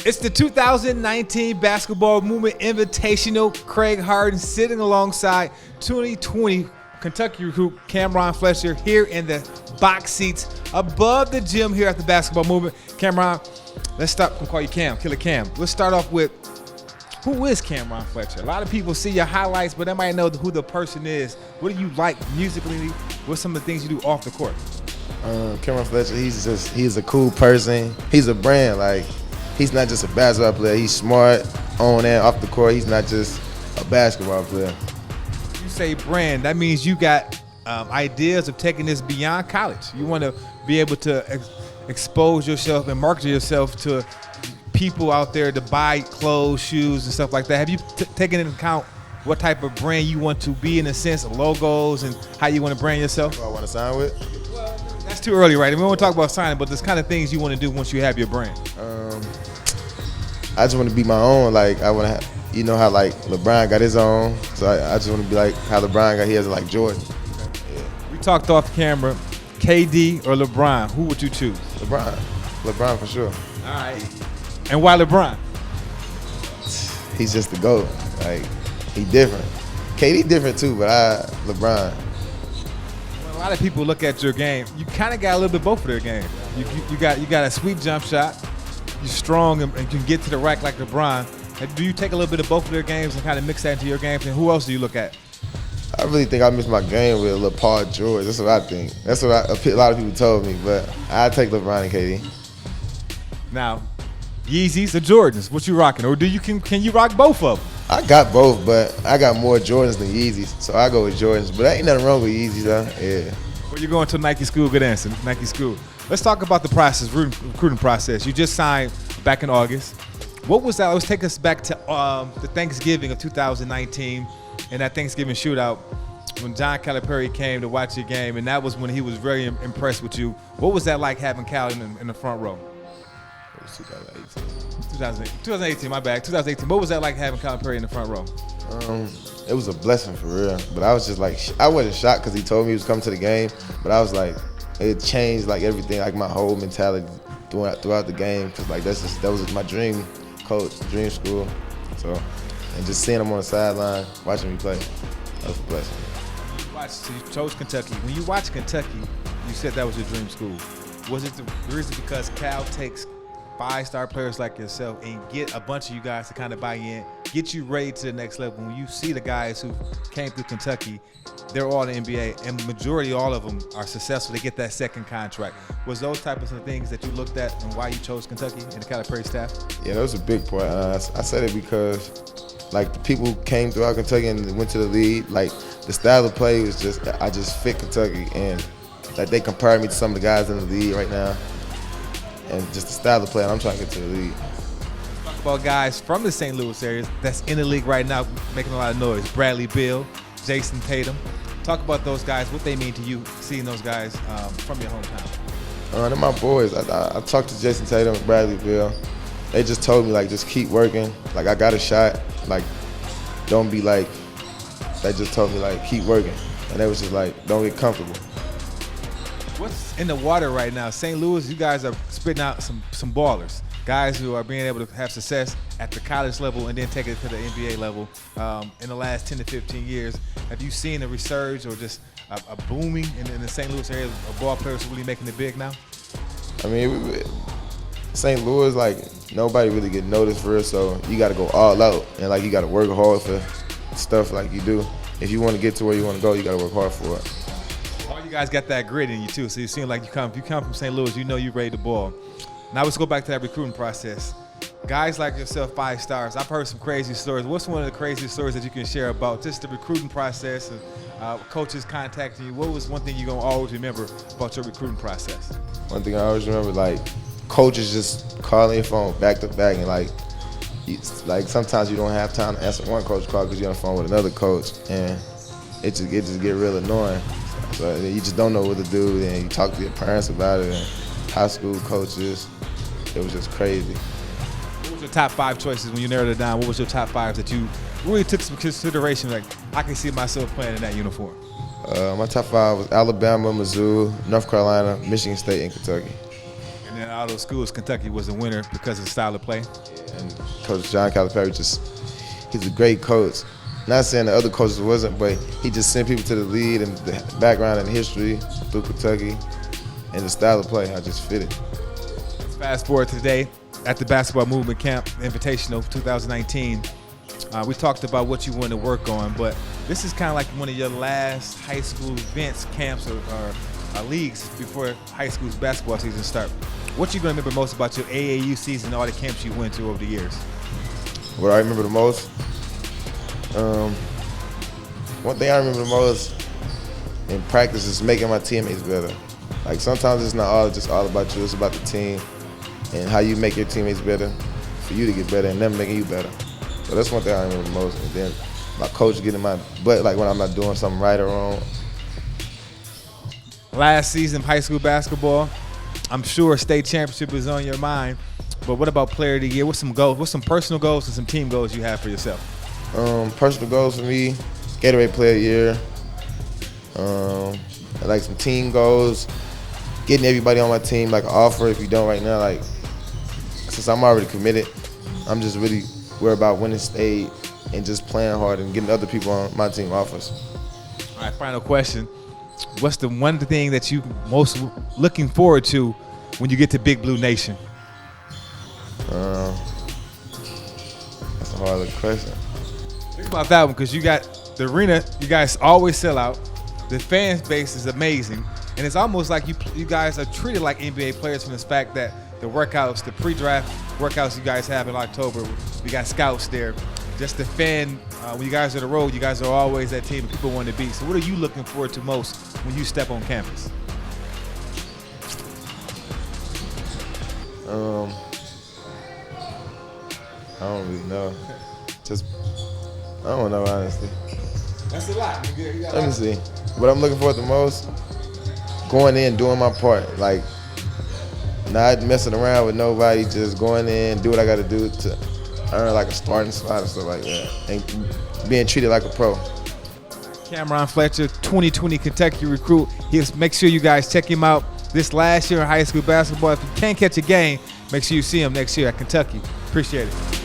It's the 2019 Basketball Movement Invitational. Craig Harden sitting alongside 2020 Kentucky recruit Cameron Fletcher here in the box seats above the gym here at the Basketball Movement. Cameron, let's start. I'm gonna call you Cam, Killer Cam. Let's start off with, who is Cameron Fletcher? A lot of people see your highlights, but they might know who the person is. What do you like musically? What's some of the things you do off the court? Cameron Fletcher, he's a cool person. He's a brand. Like, he's not just a basketball player. He's smart on and off the court. He's not just a basketball player. You say brand, that means you got ideas of taking this beyond college. You want to be able to expose yourself and market yourself to people out there to buy clothes, shoes, and stuff like that. Have you taken into account what type of brand you want to be, in a sense of logos and how you want to brand yourself? Who I want to sign with? Well, that's too early, right? We don't want to talk about signing, but there's kind of things you want to do once you have your brand. I just want to be my own. Like, I want to have, you know how like LeBron got his own, so I just want to be like how LeBron got his, like Jordan. Yeah. We talked off camera. KD or LeBron, who would you choose? LeBron for sure. All right. And why LeBron? He's just the GOAT. Like, he different. KD different too, but LeBron. When a lot of people look at your game, you kind of got a little bit both of their game. You got a sweet jump shot. You're strong and can get to the rack like LeBron. And do you take a little bit of both of their games and kind of mix that into your games? And who else do you look at? I really think I mix my game with a little Paul George. That's what I think. That's what a lot of people told me, but I take LeBron and KD. Now, Yeezys or Jordans? What you rocking? Or can you rock both of them? I got both, but I got more Jordans than Yeezys, so I go with Jordans. But ain't nothing wrong with Yeezys, though. Yeah. Well, you're going to Nike school. Good answer. Nike school. Let's talk about the process, recruiting process. You just signed back in August. What was that? Let's take us back to the Thanksgiving of 2019 and that Thanksgiving shootout when John Calipari came to watch your game, and that was when he was very impressed with you. What was that like having Cal in the front row? It was 2018. 2018, my bad. 2018. What was that like having Calipari in the front row? It was a blessing for real. But I was just like, I wasn't shocked because he told me he was coming to the game, but I was like, it changed like everything, like my whole mentality throughout the game, because like that was my dream coach, dream school. So, and just seeing him on the sideline, watching me play, that was a blessing. So you chose Kentucky. When you watch Kentucky, you said that was your dream school. Was it the reason because Cal takes 5-star players like yourself and get a bunch of you guys to kind of buy in, get you ready to the next level? When you see the guys who came through Kentucky, they're all in the NBA, and the majority, all of them, are successful. They get that second contract. Was those types of things that you looked at and why you chose Kentucky and the Calipari staff? Yeah, that was a big part. I said it because like the people who came throughout Kentucky and went to the league, like the style of play was just, I just fit Kentucky, and like they compared me to some of the guys in the league right now, and just the style of play, and I'm trying to get to the league. Talk about guys from the St. Louis area that's in the league right now making a lot of noise. Bradley Beal, Jason Tatum. Talk about those guys, what they mean to you, seeing those guys from your hometown. They're my boys. I talked to Jason Tatum and Bradley Beal. They just told me, like, just keep working. Like, I got a shot. Like, don't be like, they just told me, like, keep working. And they was just like, don't get comfortable. What's in the water right now? St. Louis, you guys are spitting out some ballers. Guys who are being able to have success at the college level and then take it to the NBA level in the last 10 to 15 years. Have you seen a resurge or just a booming in the St. Louis area of ball players really making it big now? I mean, St. Louis, like, nobody really get noticed for it, so you got to go all out. And, like, you got to work hard for stuff like you do. If you want to get to where you want to go, you got to work hard for it. All you guys got that grit in you, too, so you seem like you come from St. Louis, you know you're ready to ball. Now let's go back to that recruiting process. Guys like yourself, 5 stars. I've heard some crazy stories. What's one of the craziest stories that you can share about just the recruiting process and coaches contacting you? What was one thing you're going to always remember about your recruiting process? One thing I always remember, like, coaches just calling your phone back to back, and like sometimes you don't have time to answer one coach call because you're on the phone with another coach, and it just get real annoying. So you just don't know what to do, and you talk to your parents about it, and high school coaches. It was just crazy. What was your top 5 choices when you narrowed it down? What was your top 5 that you really took some consideration? Like, I can see myself playing in that uniform. My top 5 was Alabama, Missouri, North Carolina, Michigan State, and Kentucky. And then all those schools, Kentucky was a winner because of the style of play. And Coach John Calipari he's a great coach. Not saying the other coaches wasn't, but he just sent people to the lead and the background and history through Kentucky and the style of play. I just fit it. Let's fast forward to today at the Basketball Movement Camp Invitational 2019. We talked about what you want to work on, but this is kind of like one of your last high school events, camps, or leagues before high school's basketball season starts. What you going to remember most about your AAU season and all the camps you went to over the years? What I remember the most? One thing I remember the most in practice is making my teammates better. Like sometimes it's not just all about you, it's about the team and how you make your teammates better for you to get better and them making you better. So that's one thing I remember the most. And then my coach getting my butt, like when I'm not doing something right or wrong. Last season of high school basketball, I'm sure state championship is on your mind, but what about player of the year? What's some goals? What's some personal goals and some team goals you have for yourself? Personal goals for me, Gatorade player of the year. I like some team goals, getting everybody on my team like an offer if you don't right now. Like since I'm already committed, I'm just really worried about winning state and just playing hard and getting other people on my team offers. All right, final question. What's the one thing that you most looking forward to when you get to Big Blue Nation? That's a hard question. Think about that one, because you got the arena, you guys always sell out. The fan base is amazing, and it's almost like you guys are treated like NBA players from the fact that the workouts, the pre-draft workouts you guys have in October, you got scouts there. Just the fan, when you guys are on the road, you guys are always that team people want to be. So what are you looking forward to most when you step on campus? I don't really know. I don't know, honestly. That's a lot. Let me see. What I'm looking for the most, going in, doing my part. Like, not messing around with nobody, just going in, do what I got to do to earn like a starting spot and stuff like that. And being treated like a pro. Cameron Fletcher, 2020 Kentucky recruit. Make sure you guys check him out this last year in high school basketball. If you can't catch a game, make sure you see him next year at Kentucky. Appreciate it.